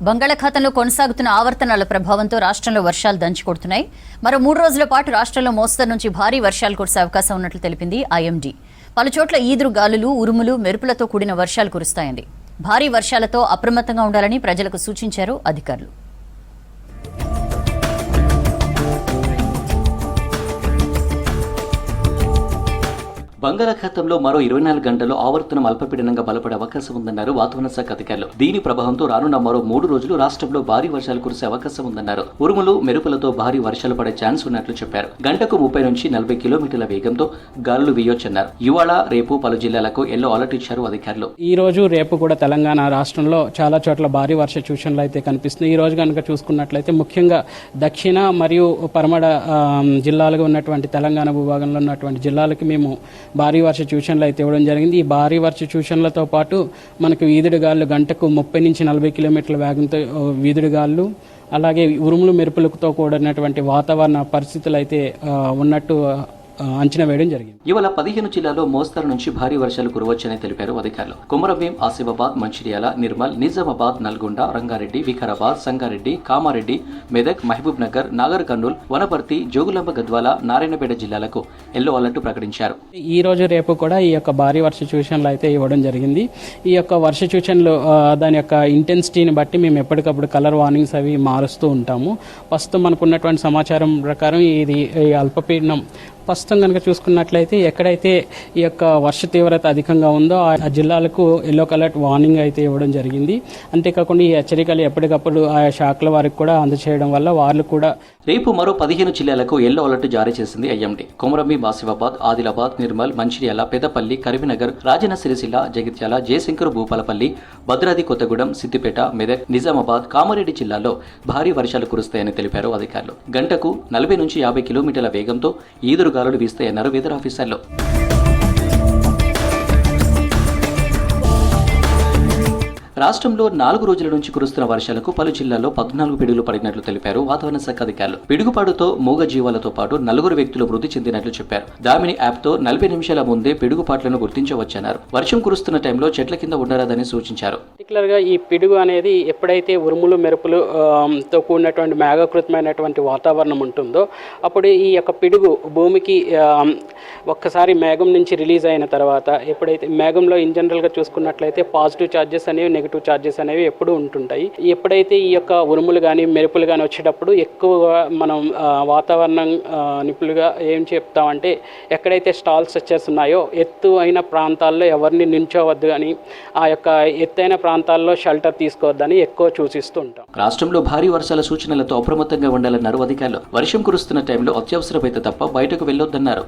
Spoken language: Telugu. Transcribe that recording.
బంగాళాఖాతంలో కొనసాగుతున్న ఆవర్తనాల ప్రభావంతో రాష్ట్రంలో వర్షాలు దంచుకొడుతున్నాయి. మరో 3 రోజుల పాటు రాష్ట్రంలో మోస్తరు నుంచి భారీ వర్షాలు కురిసే అవకాశం ఉన్నట్లు తెలిపింది ఐఎండీ. పలుచోట్ల ఈదురు గాలులు, ఉరుములు, మెరుపులతో కూడిన వర్షాలు కురుస్తాయంది. భారీ వర్షాలతో అప్రమత్తంగా ఉండాలని ప్రజలకు సూచించారు అధికారులు. బంగాళాఖాతంలో మరో 24 గంటల్లో ఆవర్తనం అల్పపీడనంగా బలపడే అవకాశం ఉందన్నారు వాతావరణ శాఖ అధికారులు. దీని ప్రభావంతో రానున్న మరో 3 రోజులు రాష్ట్రంలో భారీ వర్షాలు కురిసే అవకాశం ఉందన్నారు. ఉరుములు, మెరుపులతో భారీ వర్షాలు పడే ఛాన్స్ ఉన్నట్లు చెప్పారు. గంటకు 30 నుంచి 40 కిలోమీటర్ల వేగంతో గాలులు వీయొచ్చన్నారు. ఇవాళ, రేపు పలు జిల్లాలకు ఎల్లో అలర్ట్ ఇచ్చారు అధికారులు. ఈ రోజు, రేపు కూడా తెలంగాణ రాష్ట్రంలో చాలా చోట్ల భారీ వర్ష సూచనలు అయితే కనిపిస్తున్నాయి. ఈ రోజు కనుక చూసుకున్నట్లయితే ముఖ్యంగా దక్షిణ మరియు పరమడ జిల్లాలుగా ఉన్నటువంటి తెలంగాణ భూభాగంలో ఉన్నటువంటి జిల్లాలకి మేము భారీ వర్ష సూచనలు అయితే ఇవ్వడం జరిగింది. ఈ భారీ వర్ష సూచనలతో పాటు మనకు వీధుడి గాళ్ళు గంటకు 30 నుంచి 40 కిలోమీటర్ల వేగంతో వీధుడి గాళ్ళు, అలాగే ఉరుములు మెరుపులతో కూడినటువంటి వాతావరణ పరిస్థితులు అయితే ఉన్నట్టు అంచనా వేయడం జరిగింది. ఇవాళ 15 జిల్లాల్లో మోస్తరు నుంచి భారీ వర్షాలు కురవచ్చని తెలిపారు అధికారులు. కొమరంభీం, ఆసిఫాబాద్, మంచిర్యాల, నిర్మల్, నిజామాబాద్, నల్గొండ, రంగారెడ్డి, వికారాబాద్, సంగారెడ్డి, కామారెడ్డి, మెదక్, మహబూబ్ నగర్, నాగర్ కర్నూల్, వనపర్తి, జోగులాంబ గద్వాల, నారాయణపేట జిల్లాలకు ఎల్లో అలర్ట్ ప్రకటించారు. ఈ రోజు, రేపు కూడా ఈ యొక్క భారీ వర్ష సూచనలు అయితే ఇవ్వడం జరిగింది. ఈ యొక్క వర్ష సూచనలు దాని యొక్క ఇంటెన్సిటీని బట్టి మేము ఎప్పటికప్పుడు కలర్ వార్నింగ్స్ అవి మారుస్తూ ఉంటాము. ప్రస్తుతం మనకున్నటువంటి సమాచారం ప్రకారం ఇది అల్పపీడనం ప్రస్తుతం కనుక చూసుకున్నట్లయితే ఎక్కడైతే ఈ యొక్క వర్ష తీవ్రత అధికంగా ఉందో ఆ జిల్లాలకు ఎల్లో అలర్ట్ వార్నింగ్ అయితే ఇవ్వడం జరిగింది. అంతేకాకుండా ఈ హెచ్చరికలు ఎప్పటికప్పుడు ఆయా శాఖల వారికి కూడా అందజేయడం వల్ల వాళ్ళు కూడా రేపు మరో 15 జిల్లాలకు ఎల్లో అలర్ట్ జారీ చేసింది ఐఎండీ. కొమరంభీం, ఆసిఫాబాద్, ఆదిలాబాద్, నిర్మల్, మంచిర్యాల, పెద్దపల్లి, కరీంనగర్, రాజన్న సిరిసిల్ల, జగిత్యాల, జయశంకర్ భూపాలపల్లి, భద్రాద్రి కొత్తగూడెం, సిద్దిపేట, మెదక్, నిజామాబాద్, కామారెడ్డి జిల్లాల్లో భారీ వర్షాలు కురుస్తాయని తెలిపారు అధికారులు. గంటకు 40 నుంచి 50 కిలోమీటర్ల వేగంతో ఈదురు గాలులు వీస్తాయన్నారు వెదర్ ఆఫీసర్లు. రాష్ట్రంలో 4 రోజుల నుంచి కురుస్తున్న వర్షాలకు పలు జిల్లాల్లో 14 పిడుగులు పడినట్లు తెలిపారు వాతావరణ శాఖ అధికారులు. పిడుగుపాటుతో మూగ జీవాలతో పాటు 4 వ్యక్తులు మృతి చెందినట్లు చెప్పారు. దామిని యాప్తో 40 నిమిషాల ముందే పిడుగుపాట్లను గుర్తించవచ్చన్నారు. వర్షం కురుస్తున్న టైంలో చెట్ల కింద ఉండరాదని సూచించారు. పర్టికులర్గా ఈ పిడుగు అనేది ఎప్పుడైతే ఉరుములు, మెరుపులు తో కూడినటువంటి మేఘకృతమైనటువంటి వాతావరణం ఉంటుందో అప్పుడు ఈ యొక్క పిడుగు భూమికి ఒక్కసారి మేఘం నుంచి రిలీజ్ అయిన తర్వాత, ఎప్పుడైతే మేఘంలో ఇన్ జనరల్గా చూసుకున్నట్లయితే పాజిటివ్ ఛార్జెస్ అనేవి, నెగిటివ్ ఛార్జెస్ అనేవి ఎప్పుడూ ఉంటుంటాయి. ఎప్పుడైతే ఈ యొక్క ఉరుములు కానీ, మెరుపులు కానీ వచ్చేటప్పుడు ఎక్కువగా మనం వాతావరణం నిపుణులుగా ఏం చెప్తామంటే ఎక్కడైతే స్టాల్ స్ట్రక్చర్స్ ఉన్నాయో ఎత్తు అయిన ప్రాంతాల్లో ఎవరిని నించోవద్దు అని, ఆ యొక్క ఎత్తైన ప్రాంతాల్లో షెల్టర్ తీసుకోవద్దని ఎక్కువ సూచిస్తూ ఉంటాం. రాష్ట్రంలో భారీ వర్షాల సూచనలతో అప్రమత్తంగా ఉండాలన్నారు అధికారులు. వర్షం కురుస్తున్న టైంలో అత్యవసరమైతే తప్ప బయటకు వెళ్లొద్దన్నారు.